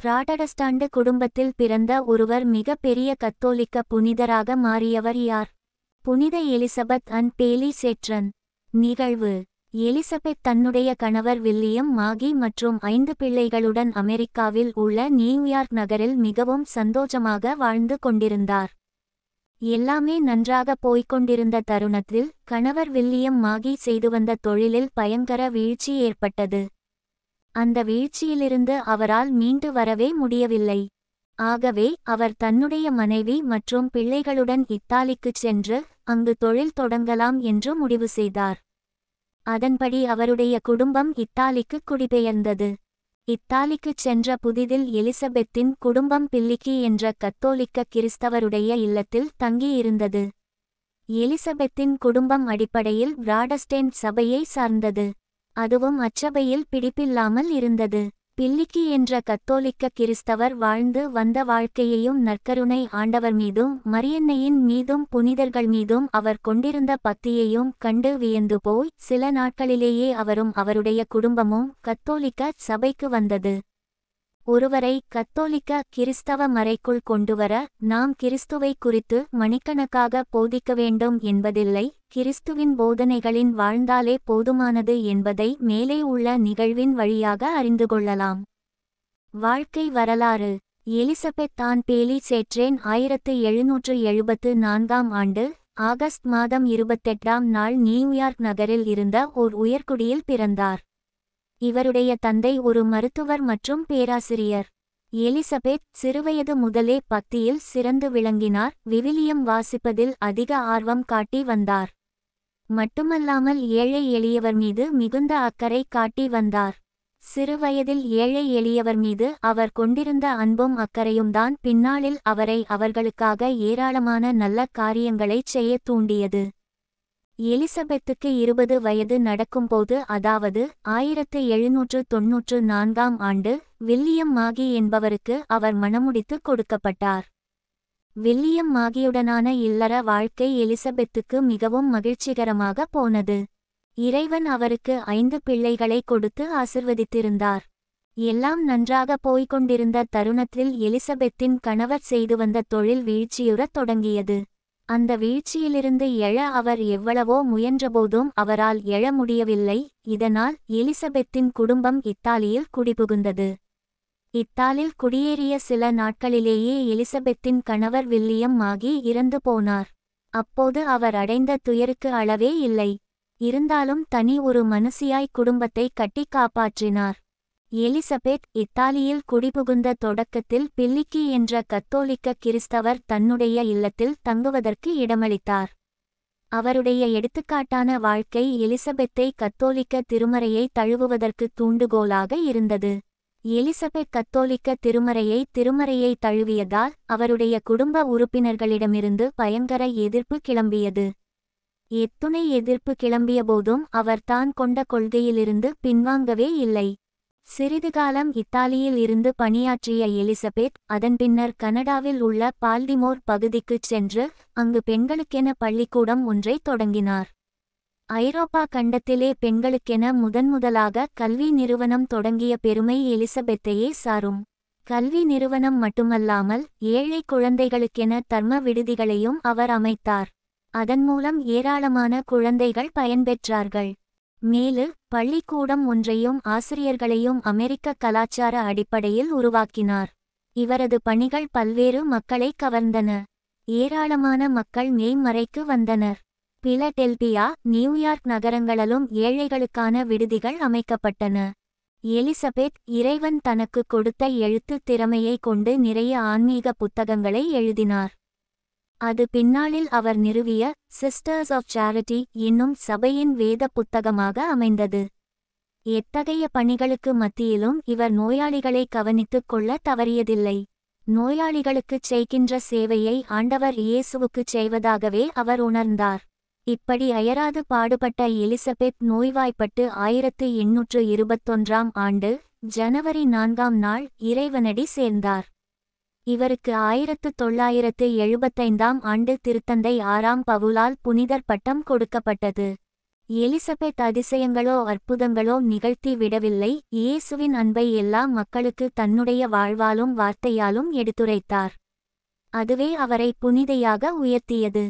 Protestant குடும்பத்தில் பிறந்த ஒருவர் மிக பெரிய கத்தோலிக்க புனிதராக மாறியவர் யார்? புனித எலிசபெத் அன் பேலி சேட்ரன். நிகழ்வு: எலிசபெத் தன்னுடைய கணவர் வில்லியம் மாகி மற்றும் 5 பிள்ளைகளுடன் அமெரிக்காவில் உள்ள நியூயார்க் நகரில் மிகவும் சந்தோஷமாக வாழ்ந்து கொண்டிருந்தார். எல்லாமே நன்றாக போய்க்கொண்டிருந்த தருணத்தில் கணவர் வில்லியம் மாகி செய்து வந்த தொழிலில் பயங்கர வீழ்ச்சி ஏற்பட்டது. அந்த வீழ்ச்சியிலிருந்து அவரால் மீண்டு வரவே முடியவில்லை. ஆகவே அவர் தன்னுடைய மனைவி மற்றும் பிள்ளைகளுடன் இத்தாலிக்குச் சென்று அங்கு தொழில் தொடங்கலாம் என்று முடிவு செய்தார். அதன்படி அவருடைய குடும்பம் இத்தாலிக்கு குடிபெயர்ந்தது. இத்தாலிக்குச் சென்ற புதிதில் எலிசபெத்தின் குடும்பம் பில்லிக்கி என்ற கத்தோலிக்க கிறிஸ்தவருடைய இல்லத்தில் தங்கியிருந்தது. எலிசபெத்தின் குடும்பம் அடிப்படையில் புராட்டஸ்டன்ட் சபையை சார்ந்தது. அதுவும் அச்சபையில் பிடிப்பில்லாமல் இருந்தது. பில்லிக்கி என்ற கத்தோலிக்க கிறிஸ்தவர் வாழ்ந்து வந்த வாழ்க்கையையும் நற்கருணை ஆண்டவர் மீதும் மரியன்னையின் மீதும் புனிதர்கள் மீதும் அவர் கொண்டிருந்த பக்தியையும் கண்டு வியந்து போய் சில நாட்களிலேயே அவரும் அவருடைய குடும்பமும் கத்தோலிக்க சபைக்கு வந்தது. ஒருவரை கத்தோலிக்க கிறிஸ்தவ மறைக்குள் கொண்டுவர நாம் கிறிஸ்துவை குறித்து மணிக்கணக்காக போதிக்க வேண்டும் என்பதில்லை, கிறிஸ்துவின் போதனைகளின் வாழ்ந்தாலே போதுமானது என்பதை மேலே உள்ள நிகழ்வின் வழியாக அறிந்து கொள்ளலாம். வாழ்க்கை வரலாறு: எலிசபெத் ஆன் பேலி சேட்ரேன் 1774 ஆண்டு ஆகஸ்ட் மாதம் 28ஆம் நாள் நியூயார்க் நகரில் இருந்த ஓர் உயர்குடியில் பிறந்தார். இவருடைய தந்தை ஒரு மருத்துவர் மற்றும் பேராசிரியர். எலிசபெத் சிறுவயது முதலே பக்தியில் சிறந்து விளங்கினார். விவிலியம் வாசிப்பதில் அதிக ஆர்வம் காட்டி வந்தார். மட்டுமல்லாமல் ஏழை எளியவர் மீது மிகுந்த அக்கறை காட்டி வந்தார். சிறுவயதில் ஏழை எளியவர் மீது அவர் கொண்டிருந்த அன்பும் அக்கறையும் தான் பின்னாளில் அவரை அவர்களுக்காக ஏராளமான நல்ல காரியங்களைச் செய்ய தூண்டியது. எலிசபெத்துக்கு 20 வயது நடக்கும்போது, அதாவது 1794ஆம் ஆண்டு, வில்லியம் மாகி என்பவருக்கு அவர் மணமுடித்து கொடுக்கப்பட்டார். வில்லியம் மாகியுடனான இல்லற வாழ்க்கை எலிசபெத்துக்கு மிகவும் மகிழ்ச்சிகரமாக போனது. இறைவன் அவருக்கு 5 பிள்ளைகளை கொடுத்து ஆசிர்வதித்திருந்தார். எல்லாம் நன்றாக போய்கொண்டிருந்த தருணத்தில் எலிசபெத்தின் கணவர் செய்து வந்த தொழில் வீழ்ச்சியுறத் தொடங்கியது. அந்த வீழ்ச்சியிலிருந்து எழ அவர் எவ்வளவோ முயன்றபோதும் அவரால் எழ முடியவில்லை. இதனால் எலிசபெத்தின் குடும்பம் இத்தாலியில் குடிபுகுந்தது. இத்தாலியில் குடியேறிய சில நாட்களிலேயே எலிசபெத்தின் கணவர் வில்லியம் மாகி இறந்து போனார். அப்போது அவர் அடைந்த துயருக்கு அளவே இல்லை. இருந்தாலும் தனி ஒரு மனுஷியாய் குடும்பத்தை கட்டி காப்பாற்றினார். எலிசபெத் இத்தாலியில் குடிபுகுந்த தொடக்கத்தில் பில்லிக்கி என்ற கத்தோலிக்க கிறிஸ்தவர் தன்னுடைய இல்லத்தில் தங்குவதற்கு இடமளித்தார். அவருடைய எடுத்துக்காட்டான வாழ்க்கை எலிசபெத்தை கத்தோலிக்க திருமறையை தழுவுவதற்கு தூண்டுகோலாக இருந்தது. எலிசபெத் கத்தோலிக்க திருமறையை தழுவியதால் அவருடைய குடும்ப உறுப்பினர்களிடமிருந்து பயங்கர எதிர்ப்பு கிளம்பியது. எத்துணை எதிர்ப்பு கிளம்பியபோதும் அவர் தான் கொண்ட கொள்கையிலிருந்து பின்வாங்கவே இல்லை. சிறிது காலம் இத்தாலியில் இருந்து பணியாற்றிய எலிசபெத் அதன் பின்னர் கனடாவில் உள்ள பால்டிமோர் பகுதிக்குச் சென்று அங்கு பெண்களுக்கென பள்ளிக்கூடம் ஒன்றை தொடங்கினார். ஐரோப்பா கண்டத்திலே பெண்களுக்கென முதன்முதலாக கல்வி நிறுவனம் தொடங்கிய பெருமை எலிசபெத்தையே சாரும். கல்வி நிறுவனம் மட்டுமல்லாமல் ஏழை குழந்தைகளுக்கென தர்ம விடுதிகளையும் அவர் அமைத்தார். அதன் மூலம் ஏராளமான குழந்தைகள் பயன்பெற்றார்கள். மேலும் பள்ளிக்கூடம் ஒன்றையும் ஆசிரியர்களையும் அமெரிக்க கலாச்சார அடிப்படையில் உருவாக்கினார். இவரது பணிகள் பல்வேறு மக்களை கவர்ந்தன. ஏராளமான மக்கள் மேய்மறைக்கு வந்தனர். பிலடெல்பியா, நியூயார்க் நகரங்களிலும் ஏழைகளுக்கான விடுதிகள் அமைக்கப்பட்டன. எலிசபெத் இறைவன் தனக்கு கொடுத்த எழுத்து திறமையை கொண்டு நிறைய ஆன்மீக புத்தகங்களை எழுதினார். அது பின்னாளில் அவர் நிறுவிய சிஸ்டர்ஸ் ஆஃப் சேரிட்டி என்னும் சபையின் வேத புத்தகமாக அமைந்தது. எத்தகைய பணிகளுக்கு மத்தியிலும் இவர் நோயாளிகளை கவனித்துக் கொள்ள தவறியதில்லை. நோயாளிகளுக்குச் செய்கின்ற சேவையை ஆண்டவர் இயேசுவுக்குச் செய்வதாகவே அவர் உணர்ந்தார். இப்படி அயராது பாடுபட்ட எலிசபெத் நோய்வாய்ப்பட்டு 1821ஆம் ஆண்டு ஜனவரி 4ஆம் நாள் இறைவனடி சேர்ந்தார். இவருக்கு 1975ஆம் ஆண்டு திருத்தந்தை 6ஆம் பவுலால் புனிதர் பட்டம் கொடுக்கப்பட்டது. எலிசபெத் அதிசயங்களோ அற்புதங்களோ நிகழ்த்தி விடவில்லை. இயேசுவின் அன்பை எல்லா மக்களுக்கு தன்னுடைய வாழ்வாலும் வார்த்தையாலும் எடுத்துரைத்தார். அதுவே அவரை புனிதையாக உயர்த்தியது.